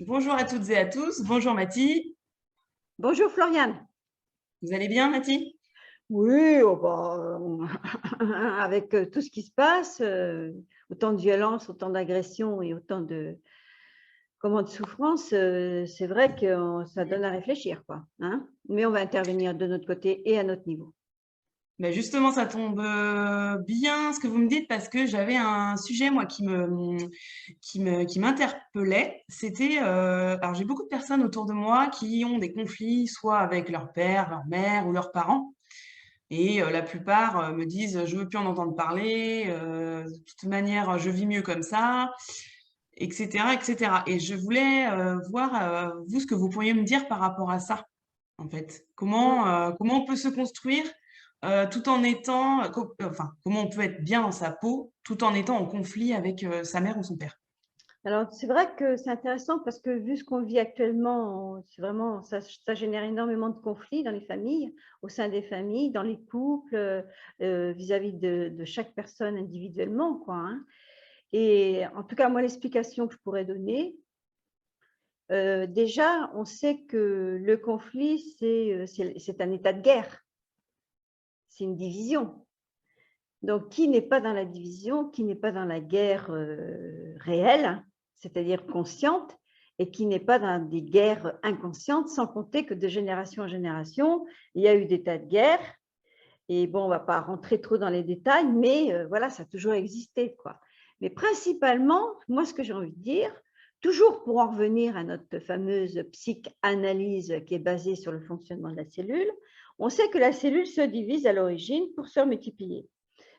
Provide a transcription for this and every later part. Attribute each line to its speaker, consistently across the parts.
Speaker 1: Bonjour à toutes et à tous. Bonjour Mathie.
Speaker 2: Bonjour Floriane.
Speaker 1: Vous allez bien Mathie?
Speaker 2: Oui, oh avec tout ce qui se passe, autant de violence, autant d'agressions et autant de souffrance, c'est vrai que ça donne à réfléchir, quoi, hein. Mais on va intervenir de notre côté et à notre niveau.
Speaker 1: Ben justement, ça tombe bien ce que vous me dites parce que j'avais un sujet moi qui m'interpellait. C'était alors j'ai beaucoup de personnes autour de moi qui ont des conflits soit avec leur père, leur mère ou leurs parents et la plupart me disent je veux plus en entendre parler, de toute manière je vis mieux comme ça, etc., etc. Et je voulais voir vous ce que vous pourriez me dire par rapport à ça. En fait. Comment on peut se construire tout en étant, enfin, comment on peut être bien dans sa peau tout en étant en conflit avec sa mère ou son père.
Speaker 2: Alors, c'est vrai que c'est intéressant parce que vu ce qu'on vit actuellement, c'est vraiment ça génère énormément de conflits dans les familles, au sein des familles, dans les couples, vis-à-vis de chaque personne individuellement, quoi, hein. Et en tout cas, moi, l'explication que je pourrais donner, déjà, on sait que le conflit, c'est un état de guerre, c'est une division. Donc, qui n'est pas dans la division, qui n'est pas dans la guerre réelle, c'est-à-dire consciente, et qui n'est pas dans des guerres inconscientes, sans compter que de génération en génération, il y a eu des tas de guerres. Et bon, on ne va pas rentrer trop dans les détails, mais voilà, ça a toujours existé, quoi. Mais principalement, moi, ce que j'ai envie de dire, toujours pour en revenir à notre fameuse psychanalyse qui est basée sur le fonctionnement de la cellule, on sait que la cellule se divise à l'origine pour se multiplier.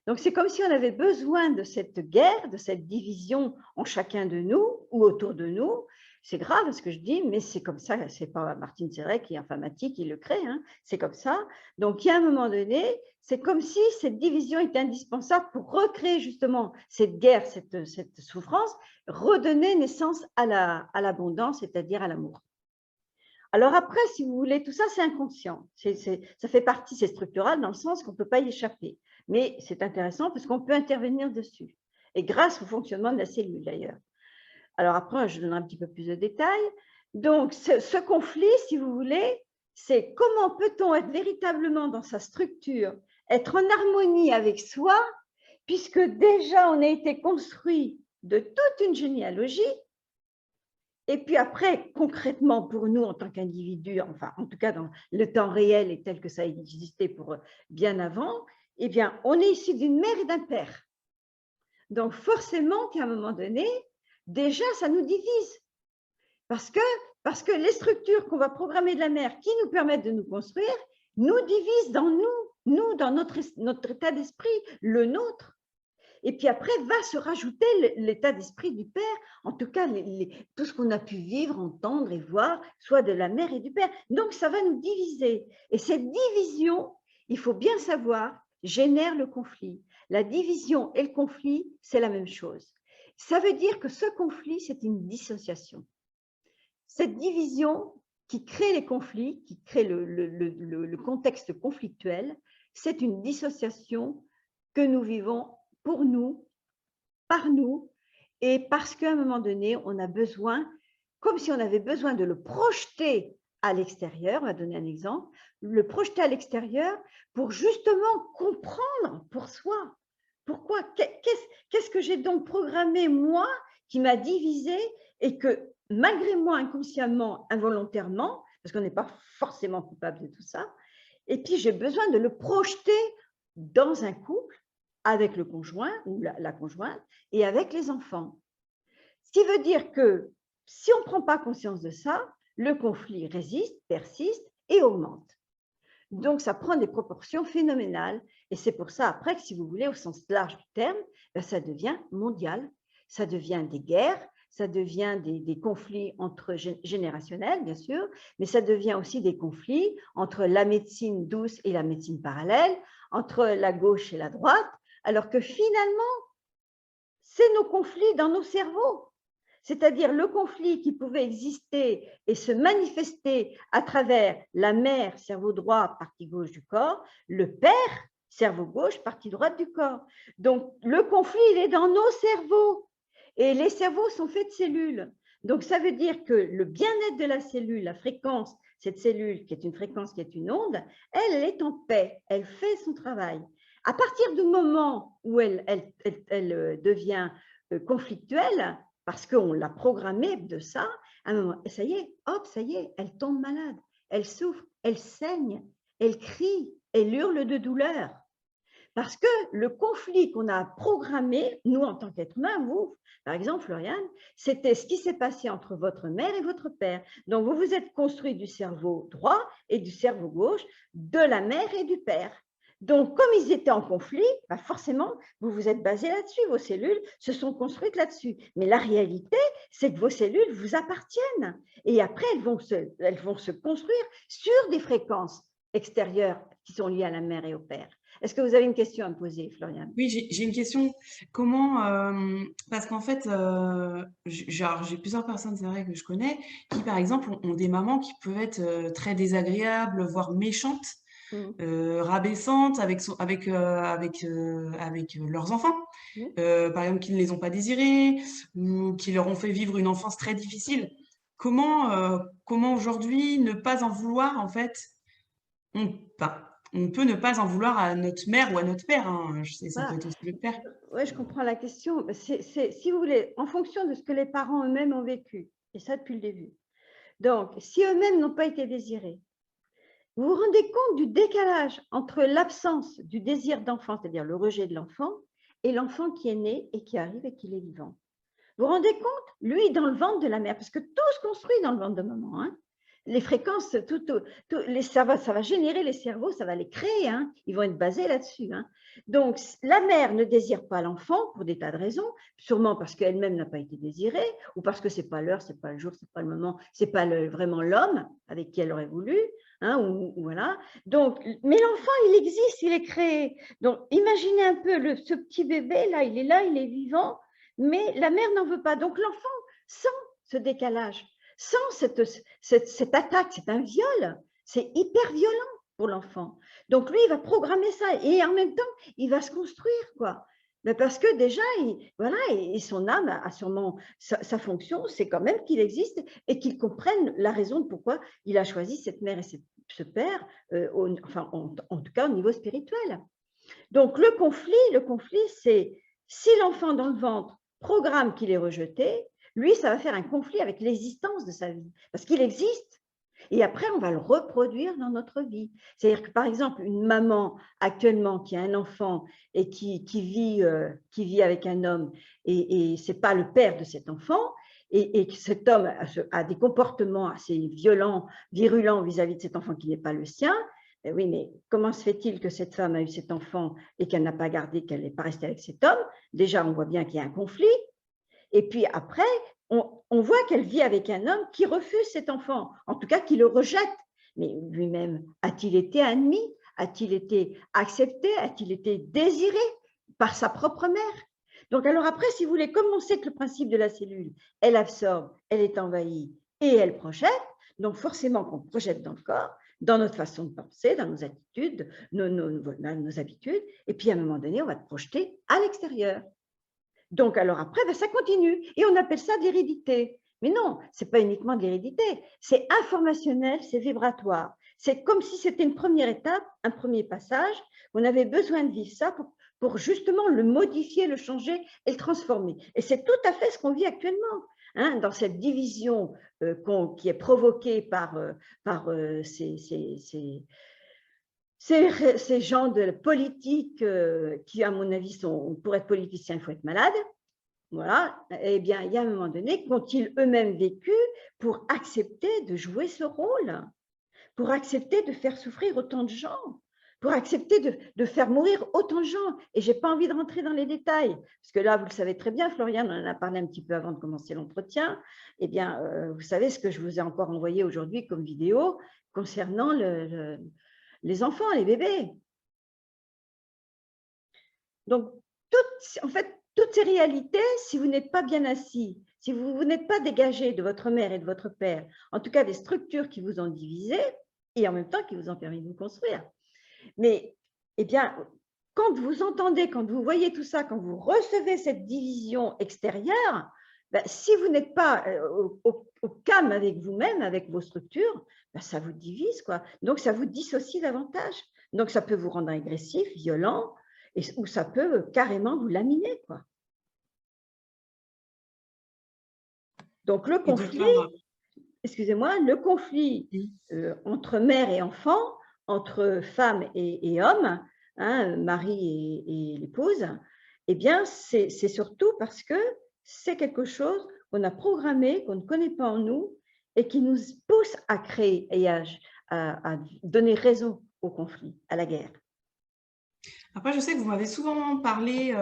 Speaker 2: Donc, c'est comme si on avait besoin de cette guerre, de cette division en chacun de nous ou autour de nous. C'est grave ce que je dis, mais c'est comme ça, c'est pas Martine Serret qui est informatique qui le crée, hein, c'est comme ça. Donc, il y a un moment donné, c'est comme si cette division était indispensable pour recréer justement cette guerre, cette souffrance, redonner naissance à l'abondance, c'est-à-dire à l'amour. Alors après, si vous voulez, tout ça, c'est inconscient. Ça fait partie, c'est structural dans le sens qu'on ne peut pas y échapper. Mais c'est intéressant parce qu'on peut intervenir dessus. Et grâce au fonctionnement de la cellule, d'ailleurs. Alors après, je donne un petit peu plus de détails. Donc, ce conflit, si vous voulez, c'est comment peut-on être véritablement dans sa structure, être en harmonie avec soi, puisque déjà on a été construit de toute une généalogie. Et puis après, concrètement, pour nous, en tant qu'individus, enfin, en tout cas, dans le temps réel et tel que ça existait pour bien avant, eh bien, on est issu d'une mère et d'un père. Donc, forcément qu'à un moment donné, déjà, ça nous divise. Parce que, parce que les structures qu'on va programmer de la mère qui nous permettent de nous construire, nous divisent dans nous, dans notre état d'esprit, le nôtre. Et puis après, va se rajouter l'état d'esprit du père, en tout cas, tout ce qu'on a pu vivre, entendre et voir, soit de la mère et du père. Donc, ça va nous diviser. Et cette division, il faut bien savoir, génère le conflit. La division et le conflit, c'est la même chose. Ça veut dire que ce conflit, c'est une dissociation. Cette division qui crée les conflits, qui crée le contexte conflictuel, c'est une dissociation que nous vivons pour nous, par nous, et parce qu'à un moment donné, on a besoin, comme si on avait besoin de le projeter à l'extérieur, on va donner un exemple, le projeter à l'extérieur pour justement comprendre pour soi. Pourquoi? Qu'est-ce que j'ai donc programmé, moi, qui m'a divisé et que, malgré moi, inconsciemment, involontairement, parce qu'on n'est pas forcément coupable de tout ça, et puis j'ai besoin de le projeter dans un couple, avec le conjoint ou la conjointe et avec les enfants. Ce qui veut dire que si on ne prend pas conscience de ça, le conflit résiste, persiste et augmente. Donc, ça prend des proportions phénoménales. Et c'est pour ça, après, que si vous voulez, au sens large du terme, ben, ça devient mondial. Ça devient des guerres, ça devient des conflits entre générationnels, bien sûr, mais ça devient aussi des conflits entre la médecine douce et la médecine parallèle, entre la gauche et la droite, alors que finalement, c'est nos conflits dans nos cerveaux. C'est-à-dire le conflit qui pouvait exister et se manifester à travers la mère, cerveau droit, partie gauche du corps, le père, cerveau gauche, partie droite du corps. Donc le conflit, il est dans nos cerveaux. Et les cerveaux sont faits de cellules. Donc, ça veut dire que le bien-être de la cellule, la fréquence, cette cellule qui est une fréquence, qui est une onde, elle est en paix, elle fait son travail. À partir du moment où elle devient conflictuelle, parce qu'on l'a programmée de ça, à un moment, ça y est, hop, ça y est, elle tombe malade, elle souffre, elle saigne, elle crie, elle hurle de douleur. Parce que le conflit qu'on a programmé, nous en tant qu'être humain, vous, par exemple, Floriane, c'était ce qui s'est passé entre votre mère et votre père. Donc, vous vous êtes construit du cerveau droit et du cerveau gauche, de la mère et du père. Donc, comme ils étaient en conflit, bah forcément, vous vous êtes basé là-dessus, vos cellules se sont construites là-dessus. Mais la réalité, c'est que vos cellules vous appartiennent. Et après, elles vont se construire sur des fréquences extérieures qui sont liées à la mère et au père. Est-ce que vous avez une question à me poser, Floriane?
Speaker 1: Oui, j'ai une question. Comment, parce qu'en fait, j'ai plusieurs personnes, c'est vrai, que je connais, qui, par exemple, ont des mamans qui peuvent être très désagréables, voire méchantes,
Speaker 2: Mmh.
Speaker 1: rabaissantes avec leurs enfants.
Speaker 2: Mmh.
Speaker 1: Par exemple, qui ne les ont pas désirés ou qui leur ont fait vivre une enfance très difficile. Comment aujourd'hui ne pas en vouloir, en fait, enfin, on peut ne pas en vouloir à notre mère ou à notre père, hein, ça peut
Speaker 2: Voilà.
Speaker 1: être aussi le père.
Speaker 2: Ouais, je comprends la question. Si vous voulez, en fonction de ce que les parents eux-mêmes ont vécu, et ça depuis le début. Donc, si eux-mêmes n'ont pas été désirés, vous vous rendez compte du décalage entre l'absence du désir d'enfant, c'est-à-dire le rejet de l'enfant, et l'enfant qui est né et qui arrive et qui est vivant. Vous vous rendez compte, lui, dans le ventre de la mère, parce que tout se construit dans le ventre de maman, hein. Les fréquences, ça va générer les cerveaux, ça va les créer, hein. Ils vont être basés là-dessus, hein. Donc, la mère ne désire pas l'enfant pour des tas de raisons, sûrement parce qu'elle-même n'a pas été désirée, ou parce que c'est pas l'heure, c'est pas le jour, c'est pas le moment, c'est pas vraiment l'homme avec qui elle aurait voulu, hein, ou voilà. Donc, mais l'enfant, il existe, il est créé. Donc, imaginez un peu ce petit bébé là, il est vivant, mais la mère n'en veut pas. Donc, l'enfant sent ce décalage, sent cette attaque, c'est un viol, c'est hyper violent pour l'enfant. Donc, lui, il va programmer ça et en même temps, il va se construire, quoi. Mais parce que déjà, voilà, et son âme a sûrement sa fonction, c'est quand même qu'il existe et qu'il comprenne la raison de pourquoi il a choisi cette mère et ce père, enfin, en tout cas au niveau spirituel. Donc, le conflit, c'est si l'enfant dans le ventre programme qu'il est rejeté, lui, ça va faire un conflit avec l'existence de sa vie, parce qu'il existe. Et après, on va le reproduire dans notre vie. C'est-à-dire que, par exemple, une maman actuellement qui a un enfant et qui vit avec un homme et ce n'est pas le père de cet enfant, et que cet homme a des comportements assez violents, virulents vis-à-vis de cet enfant qui n'est pas le sien, oui, mais comment se fait-il que cette femme a eu cet enfant et qu'elle n'a pas gardé, qu'elle n'est pas restée avec cet homme? Déjà, on voit bien qu'il y a un conflit. Et puis après, on voit qu'elle vit avec un homme qui refuse cet enfant, en tout cas qui le rejette. Mais lui-même, a-t-il été admis? A-t-il été accepté? A-t-il été désiré par sa propre mère? Donc alors après, si vous voulez, comme on sait que le principe de la cellule, elle absorbe, elle est envahie et elle projette, donc forcément qu'on projette dans le corps, dans notre façon de penser, dans nos attitudes, nos habitudes, et puis à un moment donné, on va te projeter à l'extérieur. Donc, alors après, ben, ça continue. Et on appelle ça de l'hérédité. Mais non, ce n'est pas uniquement de l'hérédité. C'est informationnel, c'est vibratoire. C'est comme si c'était une première étape, un premier passage. On avait besoin de vivre ça pour justement le modifier, le changer et le transformer. Et c'est tout à fait ce qu'on vit actuellement. Hein, dans cette division qui est provoquée par ces gens de politique qui, à mon avis, pour être politicien, il faut être malade. Voilà, eh bien, il y a un moment donné, qu'ont-ils eux-mêmes vécu pour accepter de jouer ce rôle, pour accepter de faire souffrir autant de gens, pour accepter de faire mourir autant de gens? Et je n'ai pas envie de rentrer dans les détails, parce que là, vous le savez très bien, Floriane, on en a parlé un petit peu avant de commencer l'entretien. Eh bien, vous savez ce que je vous ai encore envoyé aujourd'hui comme vidéo concernant les enfants, les bébés. Donc, en fait, toutes ces réalités, si vous n'êtes pas bien assis, si vous n'êtes pas dégagé de votre mère et de votre père, en tout cas des structures qui vous ont divisé et en même temps qui vous ont permis de vous construire. Mais, eh bien, quand vous entendez, quand vous voyez tout ça, quand vous recevez cette division extérieure, Ben, si vous n'êtes pas au calme avec vous-même, avec vos structures, ben, ça vous divise, quoi. Donc, ça vous dissocie davantage. Donc, ça peut vous rendre agressif, violent, ou ça peut carrément vous laminer, quoi. Donc, le
Speaker 1: Et donc
Speaker 2: conflit,
Speaker 1: là,
Speaker 2: excusez-moi, le conflit entre mère et enfant, entre femme et homme, hein, mari et l'épouse, eh bien, c'est surtout parce que c'est quelque chose qu'on a programmé, qu'on ne connaît pas en nous et qui nous pousse à créer et à donner raison au conflit, à la guerre.
Speaker 1: après, je sais que vous m'avez souvent parlé,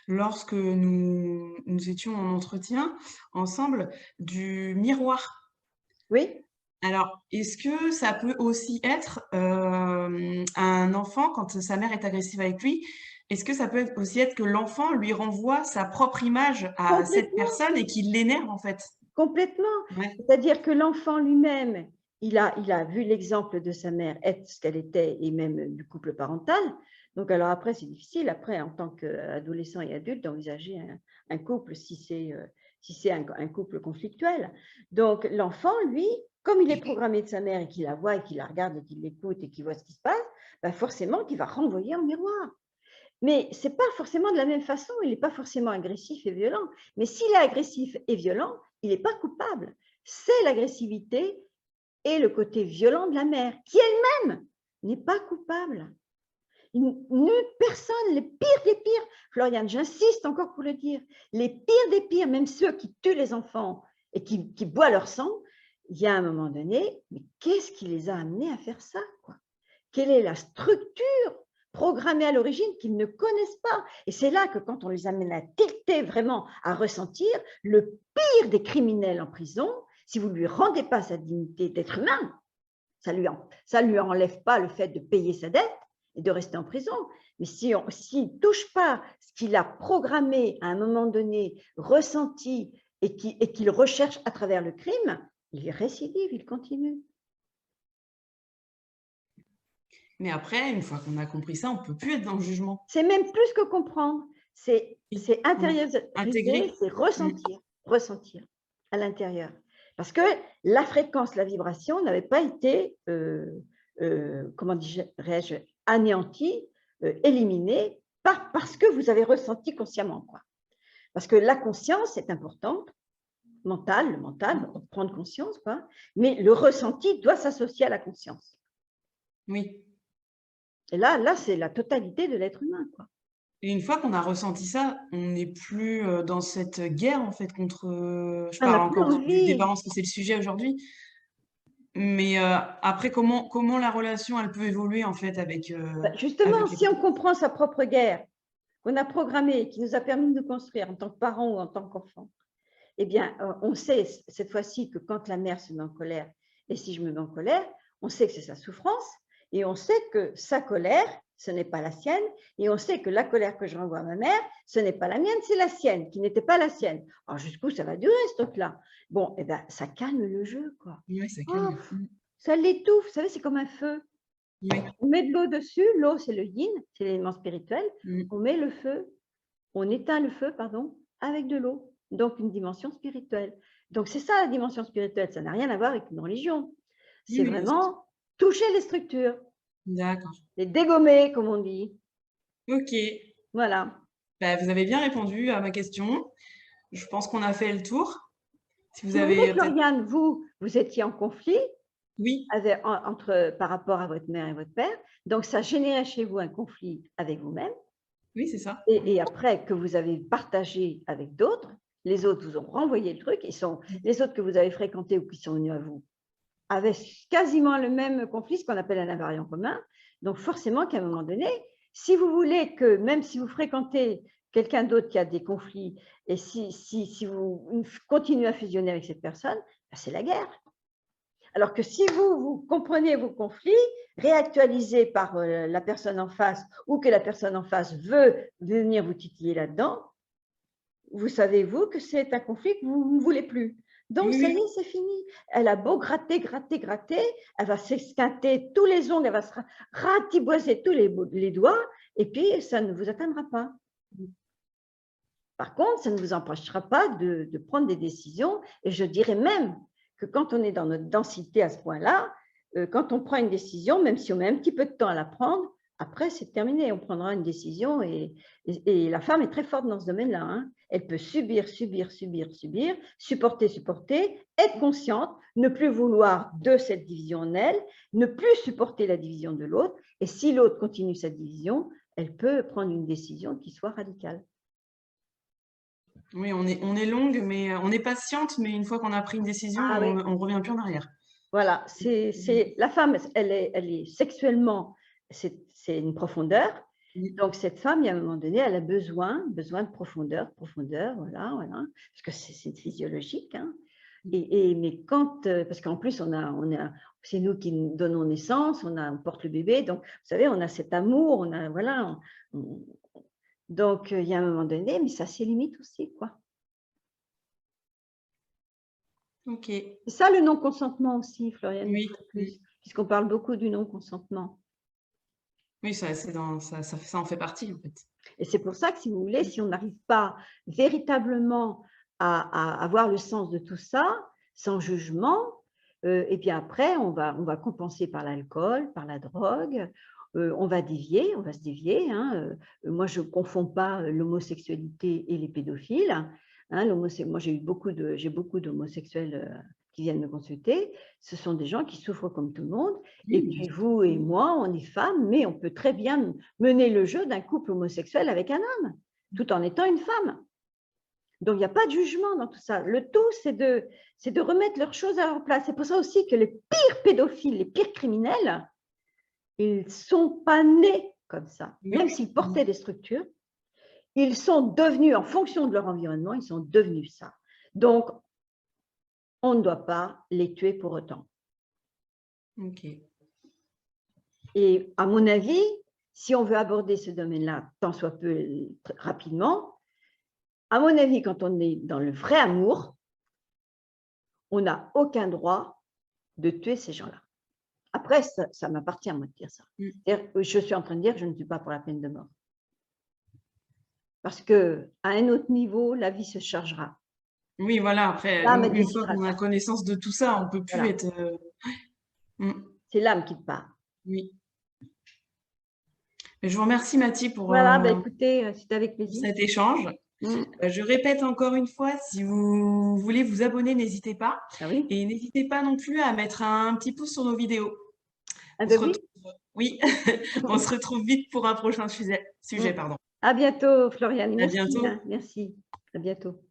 Speaker 1: lorsque nous étions en entretien ensemble, du miroir.
Speaker 2: Oui,
Speaker 1: Alors, est-ce que ça peut aussi être, un enfant quand sa mère est agressive avec lui, est-ce que ça peut aussi être que l'enfant lui renvoie sa propre image à cette
Speaker 2: complètement.
Speaker 1: personne et qui l'énerve, en fait?
Speaker 2: Complètement.
Speaker 1: Ouais.
Speaker 2: C'est-à-dire que l'enfant lui-même, il a vu l'exemple de sa mère être ce qu'elle était et même du couple parental. Donc, alors après, c'est difficile, après, en tant qu'adolescent et adulte, d'envisager un couple si c'est un couple conflictuel. Donc, l'enfant, lui, comme il est programmé de sa mère et qu'il la voit et qu'il la regarde et qu'il l'écoute et qu'il voit ce qui se passe, ben forcément qu'il va renvoyer en miroir. Mais ce n'est pas forcément de la même façon, il n'est pas forcément agressif et violent. Mais s'il est agressif et violent, il n'est pas coupable. C'est l'agressivité et le côté violent de la mère, qui elle-même n'est pas coupable. Nulle personne, les pires des pires, Floriane, j'insiste encore pour le dire, les pires des pires, même ceux qui tuent les enfants et qui boivent leur sang, il y a un moment donné, mais qu'est-ce qui les a amenés à faire ça, quoi? Quelle est la structure programmée à l'origine qu'ils ne connaissent pas? Et c'est là que quand on les amène à tilter vraiment, à ressentir, le pire des criminels en prison, si vous ne lui rendez pas sa dignité d'être humain, ça lui enlève pas le fait de payer sa dette et de rester en prison. Mais s'il ne touche pas ce qu'il a programmé à un moment donné, ressenti et qu'il recherche à travers le crime, il récidive, il continue.
Speaker 1: Mais après, une fois qu'on a compris ça, on peut plus être dans le jugement.
Speaker 2: C'est même plus que comprendre, c'est
Speaker 1: Ouais.
Speaker 2: intérioriser,
Speaker 1: Intégrer.
Speaker 2: c'est ressentir à l'intérieur. Parce que la fréquence, la vibration n'avait pas été, comment dirais-je, anéantie, éliminée, parce que vous avez ressenti consciemment, quoi. Parce que la conscience est importante, le mental, prendre conscience, quoi, mais le ressenti doit s'associer à la conscience.
Speaker 1: Oui.
Speaker 2: Et là c'est la totalité de l'être humain, quoi.
Speaker 1: Et une fois qu'on a ressenti ça, on n'est plus, dans cette guerre, en fait, contre, je
Speaker 2: On n'a
Speaker 1: parle
Speaker 2: plus
Speaker 1: encore des
Speaker 2: envie.
Speaker 1: parents parce que c'est le sujet aujourd'hui. Mais, après comment la relation, elle peut évoluer, en fait,
Speaker 2: Justement,
Speaker 1: avec les
Speaker 2: si on comprend sa propre guerre, qu'on a programmée, qui nous a permis de nous construire en tant que parents ou en tant qu'enfants, eh bien, on sait cette fois-ci que quand la mère se met en colère, et si je me mets en colère, on sait que c'est sa souffrance, et on sait que sa colère, ce n'est pas la sienne, et on sait que la colère que je renvoie à ma mère, ce n'est pas la mienne, c'est la sienne, qui n'était pas la sienne. Alors, jusqu'où ça va durer, ce truc-là? Bon, eh bien, ça calme le jeu, quoi.
Speaker 1: ouais, ça
Speaker 2: Oh,
Speaker 1: calme.
Speaker 2: ça l'étouffe, vous savez, c'est comme un feu.
Speaker 1: Oui.
Speaker 2: On met de l'eau dessus, l'eau c'est le yin, c'est l'élément spirituel,
Speaker 1: Mmh.
Speaker 2: on met le feu, on éteint le feu, pardon, avec de l'eau, donc une dimension spirituelle. Donc c'est ça la dimension spirituelle, ça n'a rien à voir avec une religion.
Speaker 1: Oui,
Speaker 2: C'est
Speaker 1: oui, bien sûr.
Speaker 2: vraiment toucher les structures,
Speaker 1: D'accord.
Speaker 2: les dégommer, comme on dit.
Speaker 1: OK.
Speaker 2: Voilà.
Speaker 1: Bah, vous avez bien répondu à ma question. Je pense qu'on a fait le tour. Si vous
Speaker 2: Si vous voulez,
Speaker 1: avez, peut-être
Speaker 2: Floriane, vous étiez en conflit
Speaker 1: oui,
Speaker 2: par rapport à votre mère et votre père, donc ça générait chez vous un conflit avec vous-même.
Speaker 1: oui, c'est ça.
Speaker 2: Et après que vous avez partagé avec d'autres, les autres vous ont renvoyé le truc, les autres que vous avez fréquentés ou qui sont venus à vous avaient quasiment le même conflit, ce qu'on appelle un invariant commun. Donc forcément qu'à un moment donné, si vous voulez que, même si vous fréquentez quelqu'un d'autre qui a des conflits, et si vous continuez à fusionner avec cette personne, ben c'est la guerre. Alors que si vous comprenez vos conflits, réactualisés par la personne en face, ou que la personne en face veut venir vous titiller là-dedans, vous savez, vous, que c'est un conflit que vous ne voulez plus. Donc,
Speaker 1: Oui,
Speaker 2: ça y
Speaker 1: oui.
Speaker 2: est, c'est fini. Elle a beau gratter, gratter, gratter, elle va s'esquinter tous les ongles, elle va se ratiboiser tous les doigts, et puis ça ne vous atteindra pas. Par contre, ça ne vous empêchera pas de prendre des décisions. Et je dirais même que quand on est dans notre densité à ce point-là, quand on prend une décision, même si on met un petit peu de temps à la prendre, après, c'est terminé. On prendra une décision et la femme est très forte dans ce domaine-là, hein. Elle peut subir, supporter, être consciente, ne plus vouloir de cette division en elle, ne plus supporter la division de l'autre. Et si l'autre continue sa division, elle peut prendre une décision qui soit radicale.
Speaker 1: Oui, on est longue, mais on est patiente, mais une fois qu'on a pris une décision,
Speaker 2: oui.
Speaker 1: on ne revient plus en arrière.
Speaker 2: Voilà, la femme, elle est sexuellement, c'est une profondeur. Donc, cette femme, il y a un moment donné, elle a besoin de profondeur, voilà, parce que c'est physiologique, hein. Mais quand, parce qu'en plus, c'est nous qui donnons naissance, on porte le bébé, donc, vous savez, on a cet amour, voilà. Donc, il y a un moment donné, mais ça a ses limites aussi, quoi.
Speaker 1: Ok.
Speaker 2: C'est ça le non-consentement aussi, Floriane,
Speaker 1: Oui.
Speaker 2: puisqu'on parle beaucoup du non-consentement.
Speaker 1: Oui, ça en fait partie, en fait.
Speaker 2: Et c'est pour ça que, si vous voulez, si on n'arrive pas véritablement à avoir le sens de tout ça, sans jugement, et bien après, on va compenser par l'alcool, par la drogue, on va se dévier, hein. Moi, je ne confonds pas l'homosexualité et les pédophiles, hein. Moi, j'ai beaucoup d'homosexuels qui viennent me consulter. Ce sont des gens qui souffrent comme tout le monde. Et puis vous et moi, on est femmes, mais on peut très bien mener le jeu d'un couple homosexuel avec un homme, tout en étant une femme. Donc, il n'y a pas de jugement dans tout ça. Le tout, c'est de remettre leurs choses à leur place. C'est pour ça aussi que les pires pédophiles, les pires criminels, ils ne sont pas nés comme ça. Même s'ils portaient des structures, ils sont devenus, en fonction de leur environnement, ils sont devenus ça. Donc, on ne doit pas les tuer pour autant.
Speaker 1: Ok.
Speaker 2: Et à mon avis, si on veut aborder ce domaine-là, tant soit peu rapidement, à mon avis, quand on est dans le vrai amour, on n'a aucun droit de tuer ces gens-là. Après, ça m'appartient à moi de dire ça. Je suis en train de dire que je ne suis pas pour la peine de mort. Parce qu'à un autre niveau, la vie se chargera.
Speaker 1: Oui, voilà, après, une fois qu'on a connaissance de tout ça, on ne peut plus être…
Speaker 2: C'est l'âme qui parle.
Speaker 1: Oui. Je vous remercie, Mathie, pour,
Speaker 2: écoutez, c'était avec plaisir.
Speaker 1: Cet échange. Je répète encore une fois, si vous voulez vous abonner, n'hésitez pas. Et n'hésitez pas non plus à mettre un petit pouce sur nos vidéos. Oui, on se retrouve vite pour un prochain sujet. Pardon.
Speaker 2: À bientôt, Floriane.
Speaker 1: À bientôt.
Speaker 2: Merci. À bientôt.